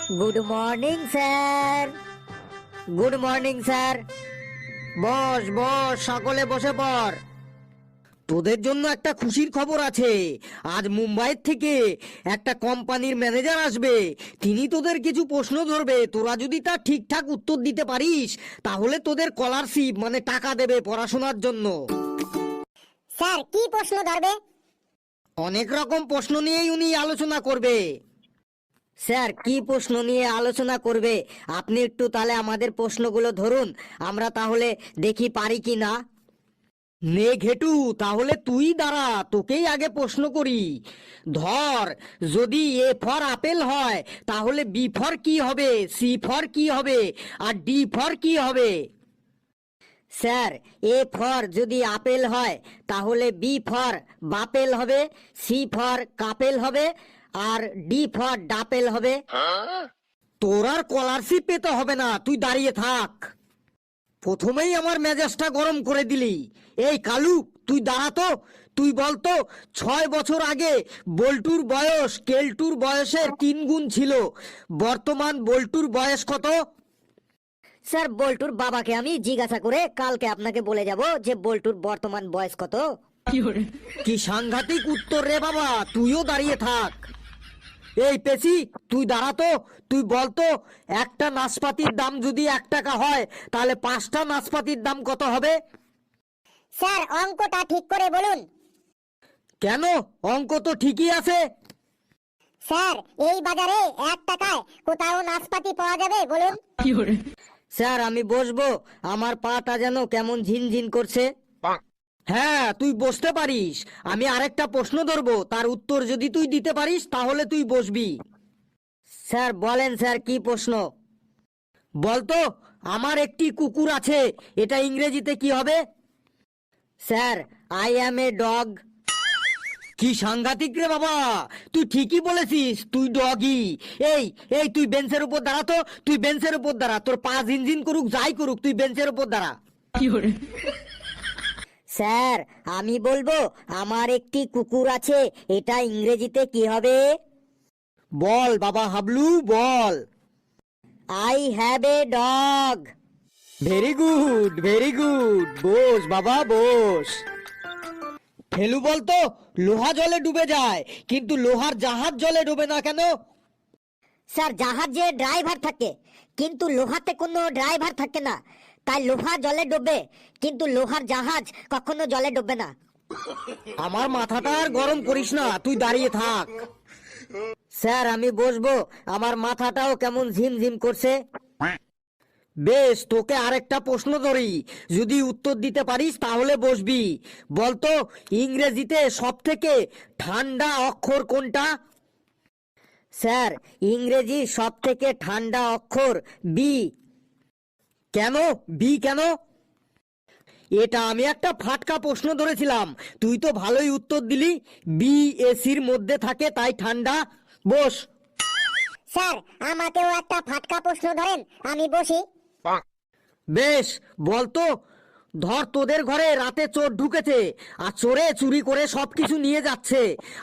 Good morning sir. Good morning sir. বস বস, সকলে বসে পড়। তোদের জন্য একটা খুশির খবর আছে। আজ মুম্বাইয়ের থেকে একটা কোম্পানির ম্যানেজার আসবে। তিনি তোদের কিছু প্রশ্ন ধরবে, তোরা যদি তা ঠিকঠাক উত্তর দিতে পারিস তাহলে তোদের স্কলারশিপ মানে টাকা দেবে পড়াশোনার জন্য। স্যার কি প্রশ্ন ধরবে? অনেক রকম প্রশ্ন নিয়েই উনি আলোচনা করবে। স্যার কি প্রশ্ন নিয়ে আলোচনা করবে? আপনি একটু তাহলে আমাদের প্রশ্নগুলো ধরুন, আমরা তাহলে দেখি পারি কি না। নে ঘেটু, তাহলে তুই দাঁড়া, তোকেই আগে প্রশ্ন করি। ধর, যদি এ ফর আপেল হয় তাহলে বি ফর কি হবে, সি ফর কি হবে, আর ডি ফর কি হবে? স্যার, এ ফর যদি আপেল হয় তাহলে বি ফর বাপেল হবে, সি ফর কাপেল হবে, আর ডি ফর ডাপেল হবে। তোর আর স্কলারশিপ পেতে হবে না, তুই দাঁড়িয়ে থাক। প্রথমেই আমার মেজাজটা গরম করে দিলি। এই কালু, তুই দাঁড়া তো। তুই বলতো 6 বছর আগে বল্টুর বয়স কেলটুর বয়সের 3 গুণ ছিল। বর্তমান বল্টুর বয়স কত? স্যার, বল্টুর বাবাকে আমি জিজ্ঞাসা করে কালকে আপনাকে বলে যাব যে বল্টুর বর্তমান বয়স কত। কি সাংঘাতিক উত্তর রে বাবা, তুইও দাঁড়িয়ে থাক। এই পেশি, তুই দাঁড়া তো। তুই বলতো একটা নাশপাতির দাম যদি 1 টাকা হয় তাহলে 5টা নাশপাতির দাম কত হবে? স্যার অঙ্কটা ঠিক করে বলুন। কেন, অঙ্ক তো ঠিকই আছে। স্যার এই বাজারে 1 টাকায় কোথাও নাশপাতি পাওয়া যাবে বলুন? স্যার আমি বসবো, আমার পাটা যেন কেমন ঝিনঝিন করছে। হ্যাঁ, তুই বসতে পারিস। আমি আরেকটা প্রশ্ন ধরবো, তার উত্তর যদি তুই দিতে পারিস তাহলে তুই বসবি। স্যার বলেন, স্যার কি প্রশ্ন? বলতো, আমার একটি কুকুর আছে, এটা ইংরেজিতে কি হবে? Sir, I am a dog. কি সাংঘাতিক রে বাবা, তুই ঠিকই বলেছিস, তুই ডগই। এই এই তুই বেঞ্চের উপর দাঁড়া তো। তুই বেঞ্চের উপর দাঁড়া, তোর পা ঝিনঝিন করুক যাই করুক, তুই বেঞ্চের উপর দাঁড়া। স্যার আমি বলবো আমার একটি কুকুর আছে, এটা ইংরেজিতে কি হবে? বল বাবা হাবলু, বল। I have a dog. Very good, very good. বস বাবা, বস। ফেলু বলতো, লোহা জলে ডুবে যায় কিন্তু লোহার জাহাজ জলে ডুবে না কেন? স্যার জাহাজে ড্রাইভার থাকে কিন্তু লোহাতে কোনো ড্রাইভার থাকে না, তাই লোহা জলে ডুবে কিন্তু লোহার জাহাজ কখনো জলে ডুবে না। আমার মাথাটা আর গরম করিস না, তুই দাঁড়িয়ে থাক। স্যার আমি বসবো, আমার মাথাটাও কেমন ঝিমঝিম করছে। বেশ, তোকে আরেকটা প্রশ্ন ধরি, যদি উত্তর দিতে পারিস তাহলে বসবি। বলতো ইংরেজিতে সব থেকে ঠান্ডা অক্ষর কোনটা? স্যার ইংরেজি সব থেকে ঠান্ডা অক্ষর বি। কেন বি কেন? এটা আমি একটা ফাটকা প্রশ্ন ধরেছিলাম, তুই তো ভালোই উত্তর দিলি। বি এসির মধ্যে থাকে তাই ঠান্ডা। বস। স্যার আমাকেও একটা ফাটকা প্রশ্ন ধরেন, আমি বসি। বেশ, বলতো, ধর তোদের ঘরে রাতে চোর ঢুকেছে আর চোরে চুরি করে সবকিছু নিয়ে যাচ্ছে,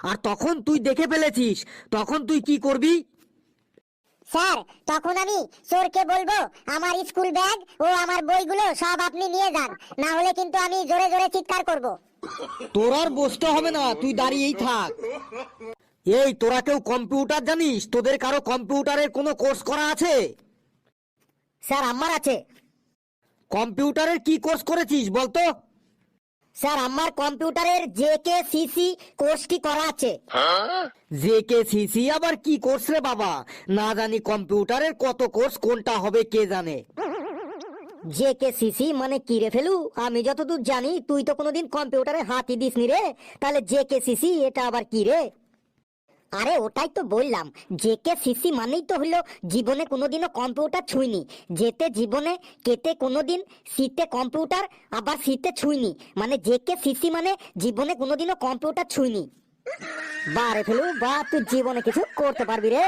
আর তখন তুই দেখে ফেলেছিস, তখন তুই কি করবি? স্যার তখন আমি চোরকে বলবো আমার স্কুল ব্যাগ ও আমার বইগুলো সব আপনি নিয়ে যান, না হলে কিন্তু আমি জোরে জোরে চিৎকার করব। তোর আর বসতে হবে না, তুই দাঁড়িয়েই থাক। এই তোরা কেউ কম্পিউটার জানিস? তোদের কারো কম্পিউটারের কোনো কোর্স করা আছে? স্যার আমার আছে। কম্পিউটারের কি কোর্স করেছিস বলতো? স্যার আমার কম্পিউটারের JKCC কোর্সটি করা আছে। JKCC আবার কি কোর্স রে বাবা? না জানি কম্পিউটারের কত কোর্স, কোনটা হবে কে জানে। JKCC মানে কি রে ফেলু? আমি যতদূর জানি তুই তো কোনোদিন কম্পিউটারে হাতই দিসনি রে, তাহলে JKCC এটা আবার কি রে? আরে ওটাই তো বললাম, JKCC মানেই তো হলো জীবনে কোনোদিনও কম্পিউটার ছুঁইনি। যেতে জীবনে, কেতে কোনোদিন, সিতে কম্পিউটার, আবার সিতে ছুঁইনি, মানে JKCC মানে জীবনে কোনোদিনও কম্পিউটার ছুঁইনি। বা রে ফেলু বা, তুই জীবনে কিছু করতে পারবি রে।